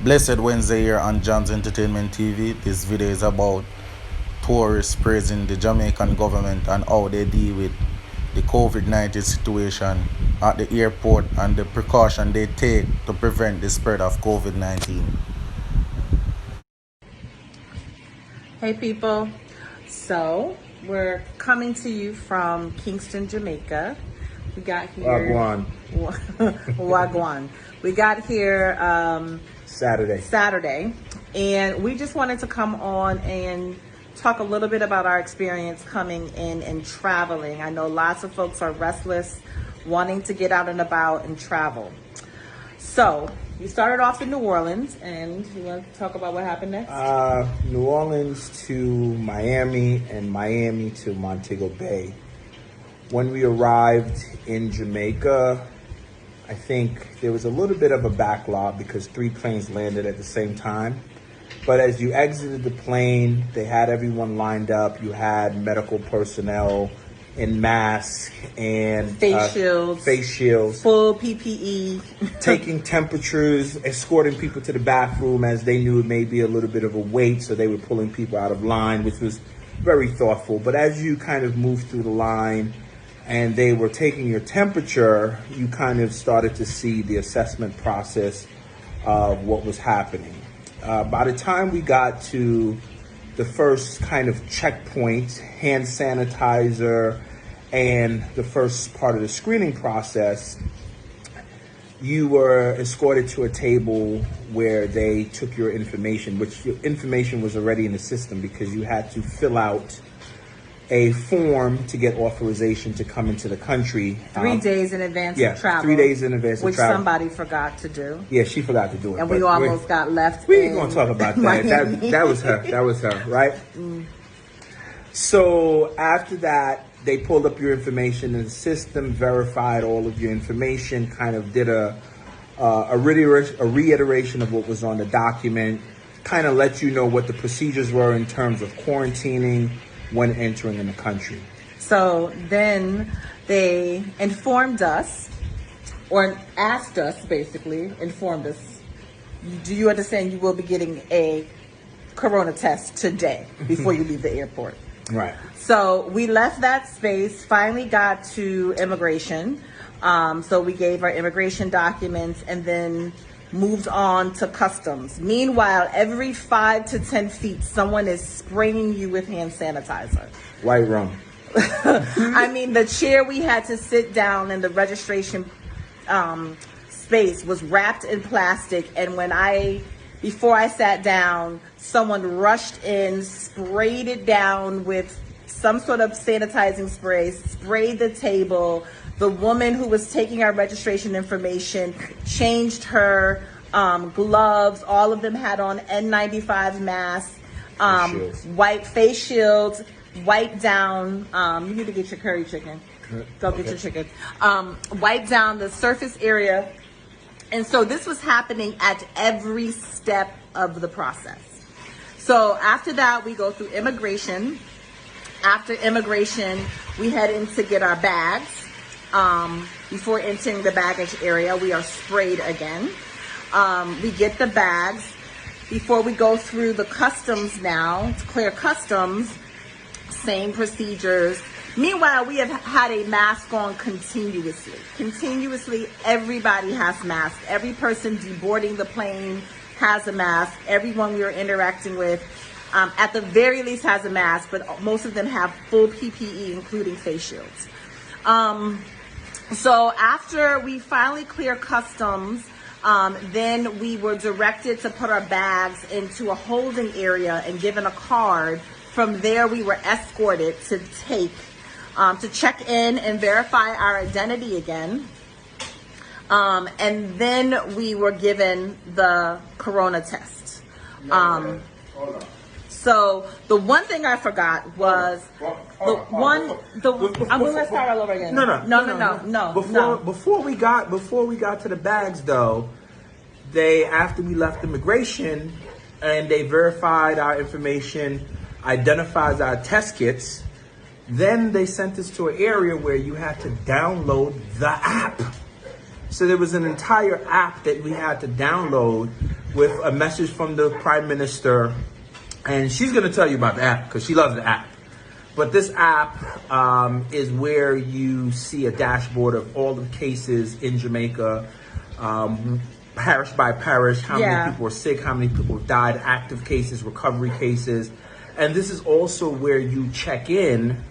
Blessed Wednesday here on John's Entertainment TV. This video is about tourists praising the Jamaican government and how they deal with the COVID-19 situation at the airport and the precaution they take to prevent the spread of COVID-19. Hey people, so we're coming to you from Kingston, Jamaica. We got here Wagwan. Wagwan. We got here Saturday, and we just wanted to come on and talk a little bit about our experience coming in and traveling. I know lots of folks are restless, wanting to get out and about and travel. So we started off in New Orleans, and you want to talk about what happened next? New Orleans to Miami and Miami to Montego Bay. When we arrived in Jamaica, I think there was a little bit of a backlog because 3 planes landed at the same time. But as you exited the plane, they had everyone lined up. You had medical personnel in masks and face shields, full PPE, taking temperatures, escorting people to the bathroom as they knew it may be a little bit of a wait. So they were pulling people out of line, which was very thoughtful. But as you kind of moved through the line and they were taking your temperature, you kind of started to see the assessment process of what was happening. By the time we got to the first kind of checkpoint, hand sanitizer, and the first part of the screening process, you were escorted to a table where they took your information, which your information was already in the system because you had to fill out a form to get authorization to come into the country. 3 days in advance of travel. 3 days in advance of travel. Which somebody forgot to do. Yeah, she forgot to do it. And we almost got left. We ain't gonna talk about that. That was her. That was her, right? So after that, they pulled up your information in the system, verified all of your information, kind of did a reiteration of what was on the document, kind of let you know what the procedures were in terms of quarantining when entering in the country. So then they informed us, or asked us, basically, informed us, do you understand you will be getting a corona test today before you leave the airport? Right. So we left that space, finally got to immigration. So we gave our immigration documents and then moved on to customs. Meanwhile, every 5 to 10 feet, someone is spraying you with hand sanitizer. White rum. I mean, the chair we had to sit down in the registration space was wrapped in plastic. And before I sat down, someone rushed in, sprayed it down with some sort of sanitizing spray, sprayed the table. The woman who was taking our registration information changed her gloves. All of them had on N95 masks, white face shields, wiped down. You need to get your curry chicken. Go get your chicken. Wiped down the surface area. And so this was happening at every step of the process. So after that, we go through immigration. After immigration, we head in to get our bags. Before entering the baggage area, we are sprayed again. We get the bags. Before we go through the customs now, to clear customs, same procedures. Meanwhile, we have had a mask on continuously. Continuously, everybody has masks. Every person deboarding the plane has a mask. Everyone we are interacting with, at the very least, has a mask, but most of them have full PPE, including face shields. So after we finally clear customs, then we were directed to put our bags into a holding area and given a card. From there, we were escorted to check in and verify our identity again. And then we were given the corona test. So the one thing I forgot was I'm gonna start all over again. No. Before we got to the bags though, after we left immigration and they verified our information, identified our test kits, then they sent us to an area where you had to download the app. So there was an entire app that we had to download with a message from the Prime Minister. And she's going to tell you about the app because she loves the app. But this app is where you see a dashboard of all the cases in Jamaica, parish by parish, how many people are sick, how many people have died, active cases, recovery cases. And this is also where you check in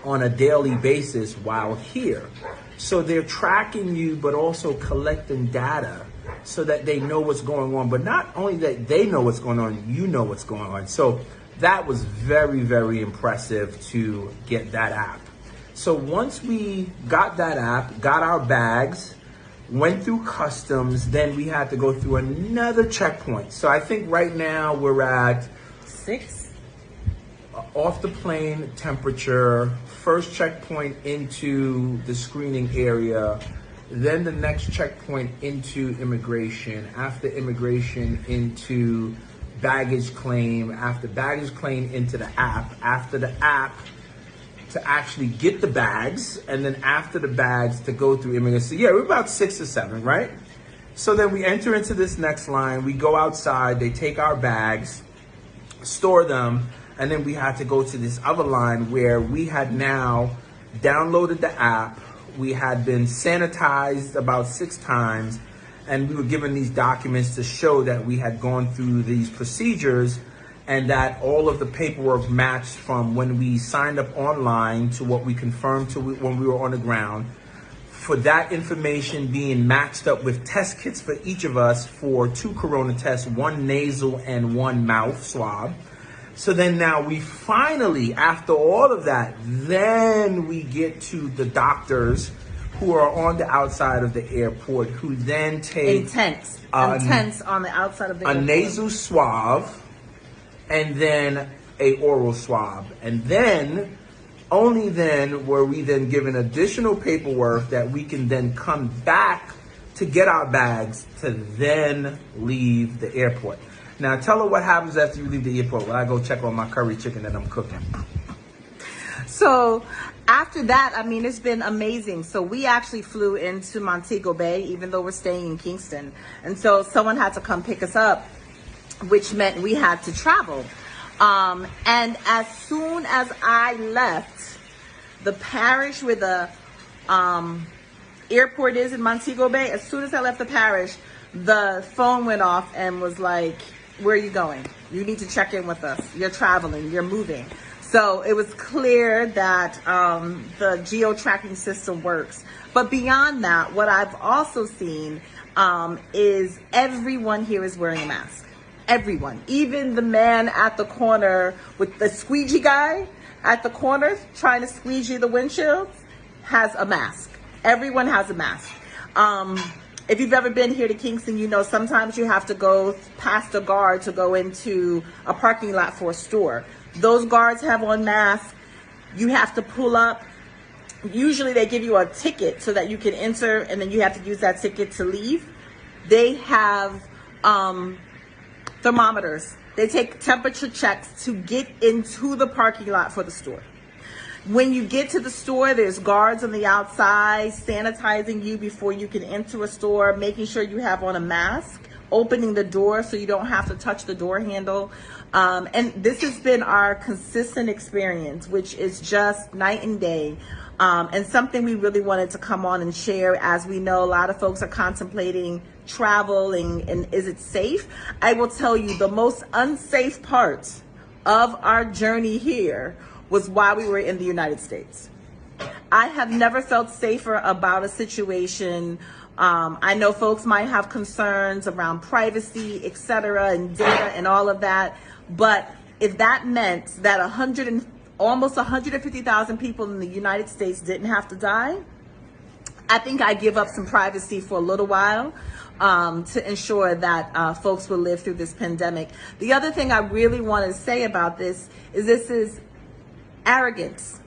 on a daily basis while here. So they're tracking you, but also collecting data so that they know what's going on. But not only that they know what's going on, you know what's going on. So that was very, very impressive to get that app. So once we got that app, got our bags, went through customs, then we had to go through another checkpoint. So I think right now we're at 6. Off the plane, temperature, first checkpoint into the screening area, then the next checkpoint into immigration, after immigration into baggage claim, after baggage claim into the app, after the app to actually get the bags, and then after the bags to go through immigration. So yeah, we're about 6 or 7, right? So then we enter into this next line, we go outside, they take our bags, store them, and then we had to go to this other line where we had now downloaded the app, we had been sanitized about 6 times, and we were given these documents to show that we had gone through these procedures and that all of the paperwork matched from when we signed up online to what we confirmed to when we were on the ground. For that information being matched up with test kits for each of us for 2 corona tests, 1 nasal and 1 mouth swab. So then now we finally, after all of that, then we get to the doctors who are on the outside of the airport, who then take intense on the outside of the airport. Nasal swab, and then a oral swab. And then, only then were we then given additional paperwork that we can then come back to get our bags to then leave the airport. Now tell her what happens after you leave the airport. When I go check on my curry chicken that I'm cooking. So after that, I mean, it's been amazing. So we actually flew into Montego Bay, even though we're staying in Kingston. And so someone had to come pick us up, which meant we had to travel. And as soon as I left the parish where the airport is in Montego Bay, as soon as I left the parish, the phone went off and was like, where are you going? You need to check in with us. You're traveling, you're moving. So it was clear that the geo-tracking system works. But beyond that, what I've also seen is everyone here is wearing a mask. Everyone, even the man at the corner with the squeegee guy at the corner trying to squeegee the windshield has a mask. Everyone has a mask. If you've ever been here to Kingston, you know sometimes you have to go past a guard to go into a parking lot for a store. Those guards have on masks. You have to pull up. Usually they give you a ticket so that you can enter, and then you have to use that ticket to leave. They have thermometers. They take temperature checks to get into the parking lot for the store. When you get to the store, there's guards on the outside sanitizing you before you can enter a store, making sure you have on a mask, opening the door so you don't have to touch the door handle. And this has been our consistent experience, which is just night and day. And something we really wanted to come on and share, as we know a lot of folks are contemplating travel and is it safe? I will tell you the most unsafe part of our journey here was while we were in the United States. I have never felt safer about a situation. I know folks might have concerns around privacy, et cetera, and data and all of that. But if that meant that almost 150,000 people in the United States didn't have to die, I think I give up some privacy for a little while to ensure that folks will live through this pandemic. The other thing I really want to say about this is arrogance.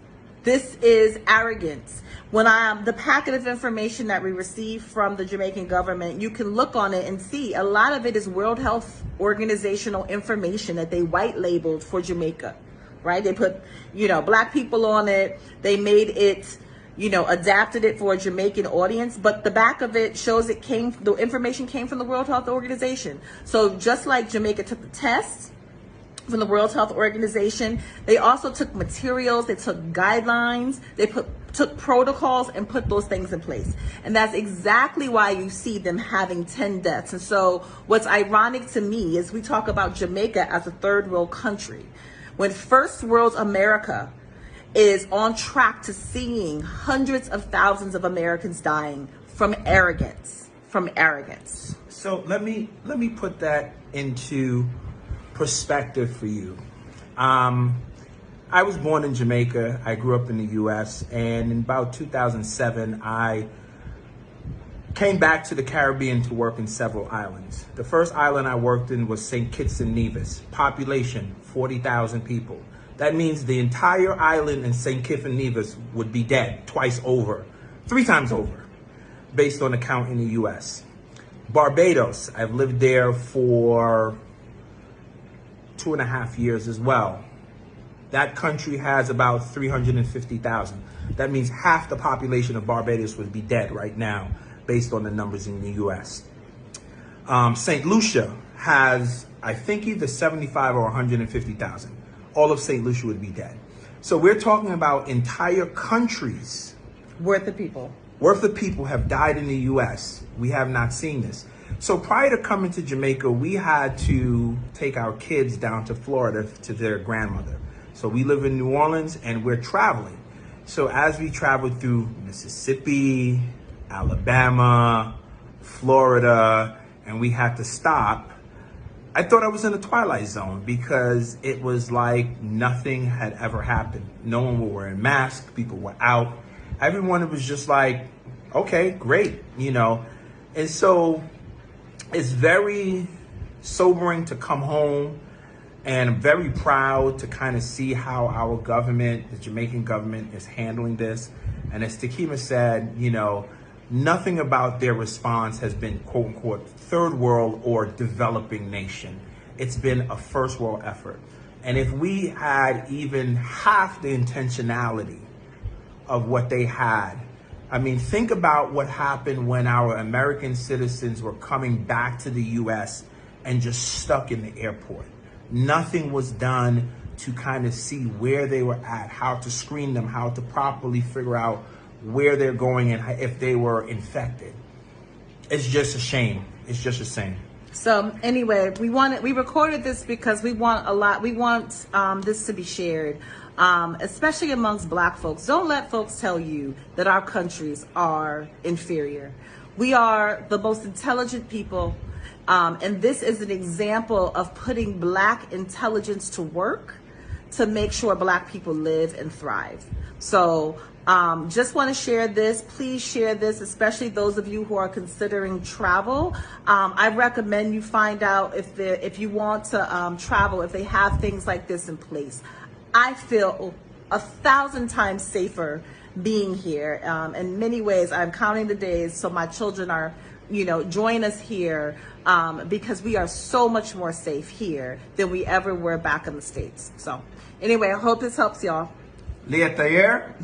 This is arrogance. When the packet of information that we received from the Jamaican government, you can look on it and see a lot of it is World Health Organizational information that they white labeled for Jamaica, right? They put, Black people on it. They made it, adapted it for a Jamaican audience, but the back of it shows the information came from the World Health Organization. So just like Jamaica took the test from the World Health Organization, they also took materials, they took guidelines, they took protocols and put those things in place. And that's exactly why you see them having 10 deaths. And so what's ironic to me is we talk about Jamaica as a third world country, when first world America is on track to seeing hundreds of thousands of Americans dying from arrogance. So let me put that into perspective for you. I was born in Jamaica. I grew up in the U.S. and in about 2007, I came back to the Caribbean to work in several islands. The first island I worked in was St. Kitts and Nevis. Population, 40,000 people. That means the entire island in St. Kitts and Nevis would be dead twice over, 3 times over, based on the count in the U.S. Barbados, I've lived there for 2.5 years as well. That country has about 350,000. That means half the population of Barbados would be dead right now, based on the numbers in the U.S. St. Lucia has, I think, either 75 or 150,000. All of St. Lucia would be dead. So we're talking about entire countries Worth of people have died in the U.S. We have not seen this. So prior to coming to Jamaica, we had to take our kids down to Florida to their grandmother. So we live in New Orleans and we're traveling. So as we traveled through Mississippi, Alabama, Florida, and we had to stop, I thought I was in the Twilight Zone because it was like nothing had ever happened. No one was wearing masks, people were out. Everyone was just like, okay, great, And so it's very sobering to come home, and I'm very proud to kind of see how our government, the Jamaican government, is handling this. And as Takima said, nothing about their response has been quote unquote third world or developing nation. It's been a first world effort. And if we had even half the intentionality of what they had, think about what happened when our American citizens were coming back to the US and just stuck in the airport. Nothing was done to kind of see where they were at, how to screen them, how to properly figure out where they're going and if they were infected. It's just a shame. It's just a shame. So anyway, we recorded this because we want this to be shared, especially amongst Black folks. Don't let folks tell you that our countries are inferior. We are the most intelligent people, and this is an example of putting Black intelligence to work to make sure Black people live and thrive. So just want to share this. Please share this, especially those of you who are considering travel. I recommend you find out if you want to travel, if they have things like this in place. I feel 1,000 times safer being here. In many ways, I'm counting the days so my children are, join us here because we are so much more safe here than we ever were back in the States. So anyway, I hope this helps y'all. Leah Thayer?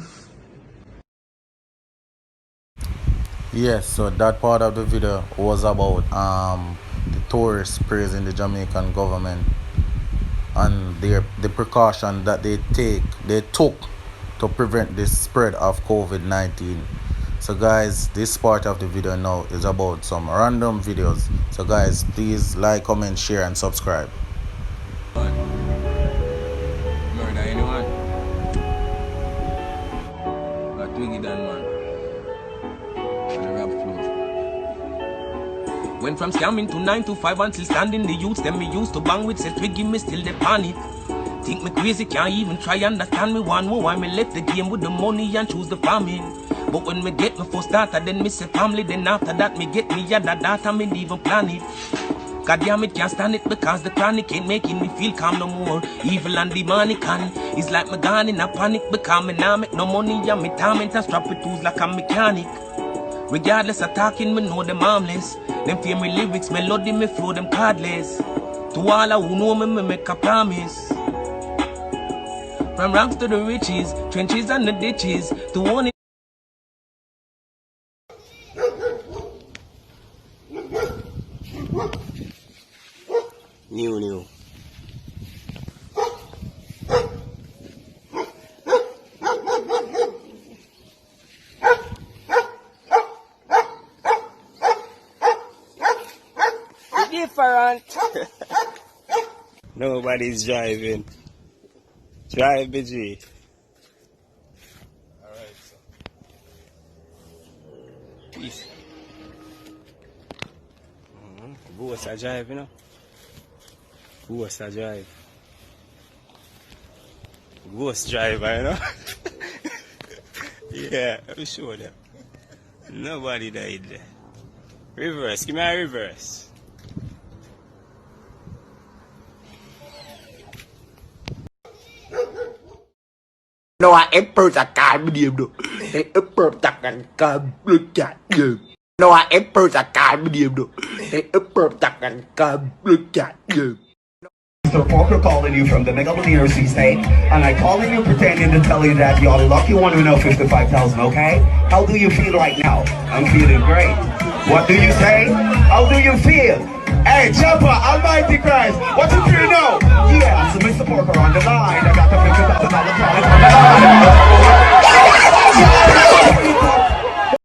Yes, so that part of the video was about the tourists praising the Jamaican government and the precaution that they took to prevent the spread of COVID-19. So guys, this part of the video now is about some random videos. So guys, please like, comment, share and subscribe. Murder anyone? But Twiggy done, man. Went from scamming to 9 to 5 until standing the youths. Them me used to bang with, said Twiggy me still the panic. Think me crazy, can't even try understand me one more why me left the game with the money and choose the farming. But when me get my first starter, then me say family, then after that me get me other data, me even plan it. God damn it, can't stand it because the chronic ain't making me feel calm no more. Evil and demonic and it's like me gone in a panic because me now make no money and me torment and strap with tools like a mechanic. Regardless of talking, me know them harmless. Them fear me lyrics, melody, me flow them cardless. To all who know me, me make a promise. From ranks to the riches, trenches and the ditches, to one new. Different. Nobody's driving. Drive, BG. Alright, so. Peace. Ghost a drive, you know? Ghost a drive. Ghost driver, you know? Yeah, let me show them. Nobody died there. Reverse, give me a reverse. No, I am persakan medium. I am persakan medium. No, I am persakan medium. I am persakan medium. Mr. Porker calling you from the Megalomania State, and I calling you pretending to tell you that you're the lucky one who know 55,000, okay? How do you feel right now? I'm feeling great. What do you say? How do you feel? Hey, Jumper, Almighty Christ, what you feel now? Yeah, so Mr. Porker on the line. I got the $50,000 on the line.